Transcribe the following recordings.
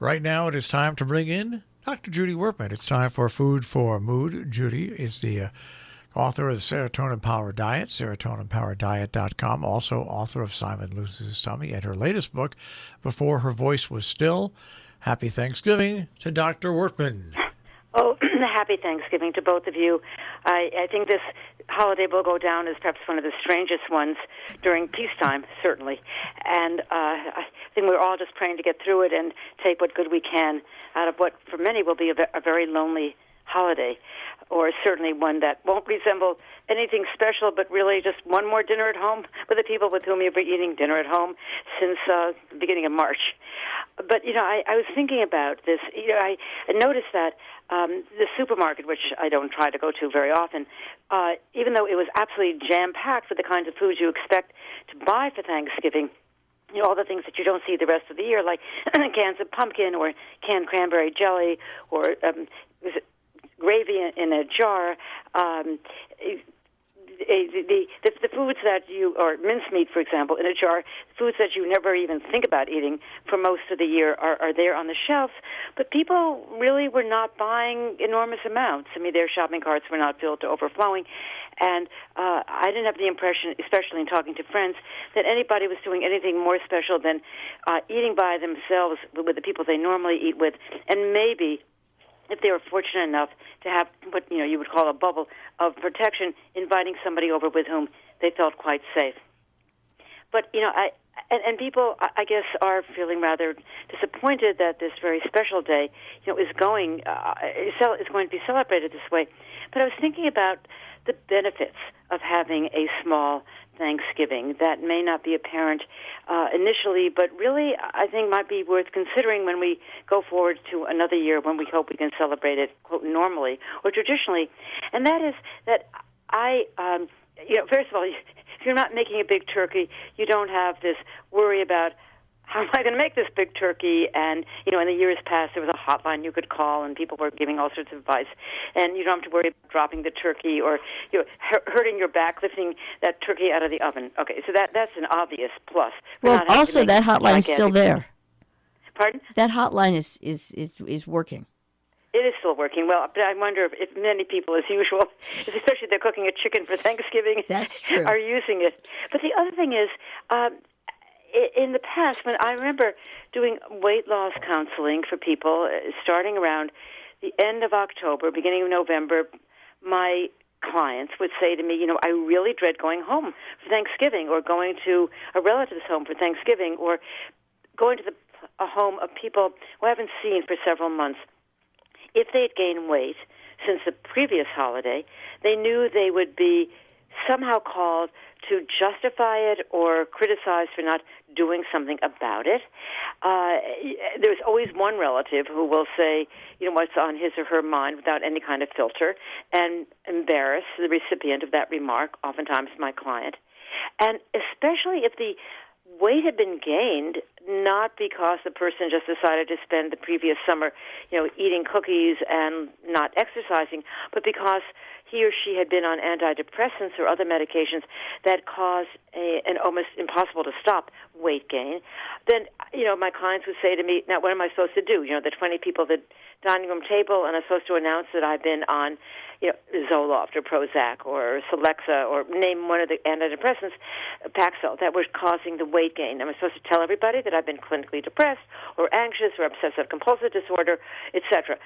Right now, it is time to bring in Dr. Judy Wurtman. It's time for Food for Mood. Judy is the author of the Serotonin Power Diet, serotoninpowerdiet.com, also author of Simon Loses His Tummy, and her latest book, Before Her Voice Was Still. Happy Thanksgiving to Dr. Wurtman. Oh, happy Thanksgiving to both of you. I think this holiday will go down as perhaps one of the strangest ones during peacetime, certainly. And I think we're all just praying to get through it and take what good we can out of what, for many, will be a very lonely holiday, or certainly one that won't resemble anything special, but really just one more dinner at home with the people with whom you've been eating dinner at home since the beginning of March. But, I was thinking about this. I noticed that the supermarket, which I don't try to go to very often, even though it was absolutely jam-packed with the kinds of foods you expect to buy for Thanksgiving, all the things that you don't see the rest of the year, like cans of pumpkin or canned cranberry jelly or gravy in a jar, the foods that or mincemeat, for example, in a jar, foods that you never even think about eating for most of the year are there on the shelves. But people really were not buying enormous amounts. I mean, their shopping carts were not filled to overflowing. And I didn't have the impression, especially in talking to friends, that anybody was doing anything more special than eating by themselves with the people they normally eat with, and maybe, if they were fortunate enough to have what you would call a bubble of protection, inviting somebody over with whom they felt quite safe. But and people, I guess, are feeling rather disappointed that this very special day, is going to be celebrated this way. But I was thinking about the benefits of having a small Thanksgiving that may not be apparent initially, but really I think might be worth considering when we go forward to another year when we hope we can celebrate it, quote, normally or traditionally. And that is that first of all, if you're not making a big turkey, you don't have this worry about how am I going to make this big turkey? And, in the years past, there was a hotline you could call, and people were giving all sorts of advice. And you don't have to worry about dropping the turkey or hurting your back lifting that turkey out of the oven. Okay, so that's an obvious plus. Well, also that hotline is still there. Pardon? That hotline is working. It is still working well, but I wonder if many people, as usual, especially if they're cooking a chicken for Thanksgiving, that's true, are using it. But the other thing is, in the past, when I remember doing weight loss counseling for people, starting around the end of October, beginning of November, my clients would say to me, I really dread going home for Thanksgiving, or going to a relative's home for Thanksgiving, or going to a home of people who I haven't seen for several months. If they had gained weight since the previous holiday, they knew they would be somehow called to justify it or criticized for not doing something about it. There's always one relative who will say, what's on his or her mind without any kind of filter, and embarrass the recipient of that remark, oftentimes my client. And especially if the weight had been gained not because the person just decided to spend the previous summer, eating cookies and not exercising, but because he or she had been on antidepressants or other medications that cause an almost impossible to stop weight gain, then, my clients would say to me, now what am I supposed to do? The 20 people at the dining room table, and I'm supposed to announce that I've been on, Zoloft or Prozac or Celexa, or name one of the antidepressants, Paxil, that was causing the weight gain. Am I supposed to tell everybody that I've been clinically depressed or anxious or obsessive-compulsive disorder, etc.?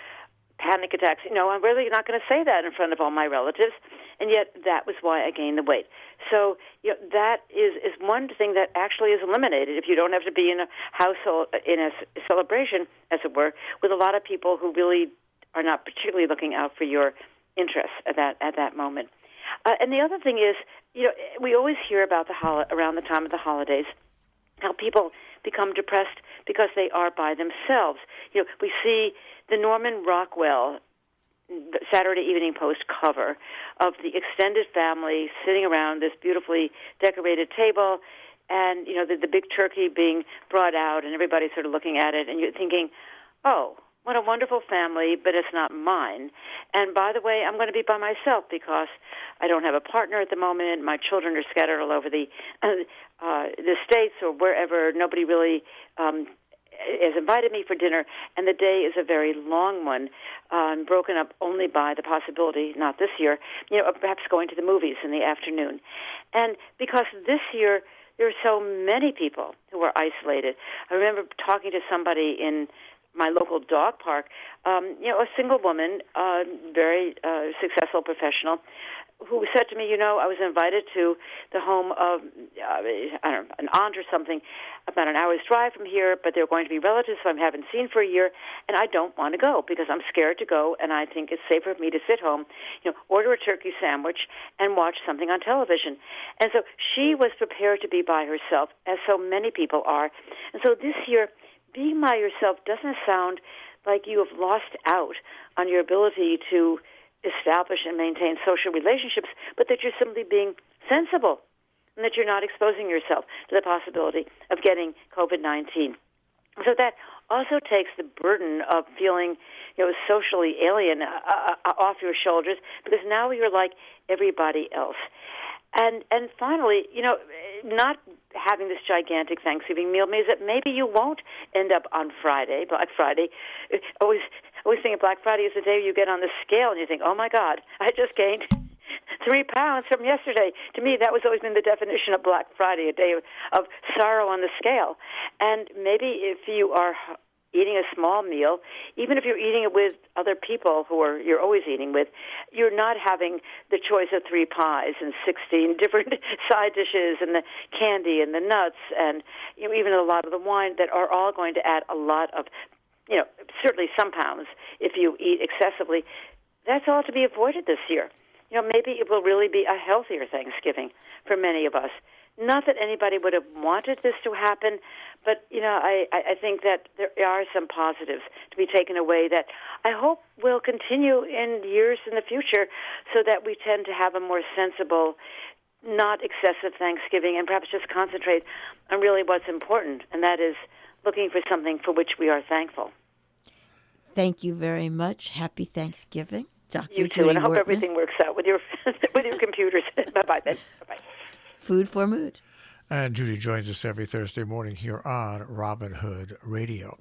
Panic attacks. I'm really not going to say that in front of all my relatives, and yet that was why I gained the weight. So that is one thing that actually is eliminated if you don't have to be in a household, in a celebration, as it were, with a lot of people who really are not particularly looking out for your interests at that moment. And the other thing is, we always hear about around the time of the holidays how people become depressed because they are by themselves. We see the Norman Rockwell Saturday Evening Post cover of the extended family sitting around this beautifully decorated table, and the big turkey being brought out, and everybody sort of looking at it, and you're thinking, oh, what a wonderful family, but it's not mine. And by the way, I'm going to be by myself because I don't have a partner at the moment. My children are scattered all over the States or wherever. Nobody really has invited me for dinner, and the day is a very long one, broken up only by the possibility, not this year, of perhaps going to the movies in the afternoon. And because this year there are so many people who are isolated. I remember talking to somebody in my local dog park, a single woman, very successful professional, who said to me, I was invited to the home of, an aunt or something, about an hour's drive from here, but they're going to be relatives who I haven't seen for a year, and I don't want to go because I'm scared to go, and I think it's safer for me to sit home, order a turkey sandwich and watch something on television. And so she was prepared to be by herself, as so many people are. And so this year, being by yourself doesn't sound like you have lost out on your ability to establish and maintain social relationships, but that you're simply being sensible and that you're not exposing yourself to the possibility of getting COVID-19. So that also takes the burden of feeling, socially alien off your shoulders, because now you're like everybody else. And finally, not having this gigantic Thanksgiving meal means that maybe you won't end up on Friday, Black Friday. Always think Black Friday is the day you get on the scale and you think, oh my God, I just gained 3 pounds from yesterday. To me, that was always been the definition of Black Friday, a day of sorrow on the scale. And maybe if you are eating a small meal, even if you're eating it with other people you're always eating with, you're not having the choice of 3 pies and 16 different side dishes and the candy and the nuts and even a lot of the wine that are all going to add a lot of, certainly some pounds if you eat excessively. That's all to be avoided this year. Maybe it will really be a healthier Thanksgiving for many of us. Not that anybody would have wanted this to happen, but, I think that there are some positives to be taken away that I hope will continue in years in the future so that we tend to have a more sensible, not excessive Thanksgiving and perhaps just concentrate on really what's important, and that is looking for something for which we are thankful. Thank you very much. Happy Thanksgiving, Dr. You too, Judy and I hope Wurtman. everything works out with your computers. Bye-bye, then. Bye-bye. Food for Mood. And Judy joins us every Thursday morning here on Robin Hood Radio.